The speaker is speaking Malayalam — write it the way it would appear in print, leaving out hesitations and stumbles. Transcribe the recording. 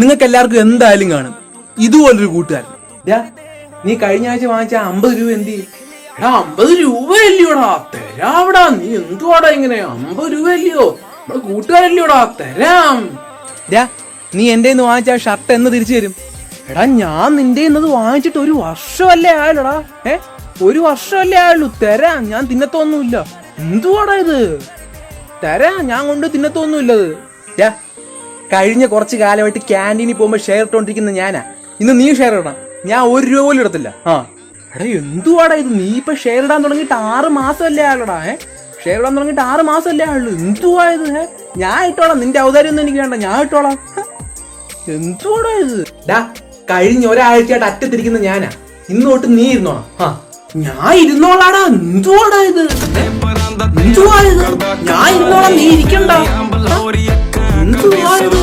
നിങ്ങൾക്ക് എല്ലാവർക്കും എന്തായാലും കാണും ഇതുപോലൊരു കൂട്ടുകാരൻ. നീ കഴിഞ്ഞ ആഴ്ച വാങ്ങിച്ച 50 രൂപ എന്ത് ചെയ്യും? എടാ 50 രൂപയല്ലയോടാ തരാവിടാ. നീ എന്തുവാടാ ഇങ്ങനെ? 50 രൂപയല്ലയോ? നമ്മള് കൂട്ടുകാരല്ലയോടാ, തരാം. നീ എന്റെ വാങ്ങിച്ച ഷർട്ട് എന്ന് തിരിച്ചു തരും? എടാ ഞാൻ നിന്റെ വാങ്ങിച്ചിട്ട് 1 വർഷമല്ലേ ആയല്ലോടാ. 1 വർഷമല്ലേ ആയുള്ളൂ. തരാം, ഞാൻ തിന്നത്തൊന്നുമില്ല. എന്തുവാടാ ഇത്? തരാം, ഞാൻ കൊണ്ട് തിന്നത്തൊന്നുമില്ലത്. കഴിഞ്ഞ കുറച്ച് കാലമായിട്ട് ക്യാൻറ്റീനിൽ പോകുമ്പോ ഷെയർ ഇട്ടോണ്ടിരിക്കുന്ന ഞാനാ. ഇന്ന് നീ ഷെയർ ഇടണം. ഞാൻ 1 രൂപ പോലും ഇടത്തില്ല. എടാ എന്തുവാടാ ഇത്? നീ ഇപ്പൊ ഷെയർ ഇടാൻ തുടങ്ങിയിട്ട് 6 മാസമല്ലേ ആയുള്ളടാ. ഷെയർ ഇടാൻ തുടങ്ങിയിട്ട് 6 മാസമല്ലേ ആയുള്ളൂ. എന്തുവാ ഇത്? ഞാൻ ഇട്ടോളാം, നിന്റെ ഔദാര്യം ഒന്നും എനിക്ക് വേണ്ട, ഞാൻ ഇട്ടോളാം. എന്തുവാടാ ഇത്? കഴിഞ്ഞ ഒരാഴ്ചയായിട്ട് അറ്റത്തിരിക്കുന്ന ഞാനാ. ഇന്ന് തൊട്ട് നീ ഇരുന്നോണം. ഞാൻ ഇരുന്നോളാടാ. എന്തുവാടാ ഇത്? എന്തുവാ ഇത്? ഞാൻ ഇരുന്നോളാം, നീ ഇരിക്കണ്ട. എന്തുവാ ഇത്?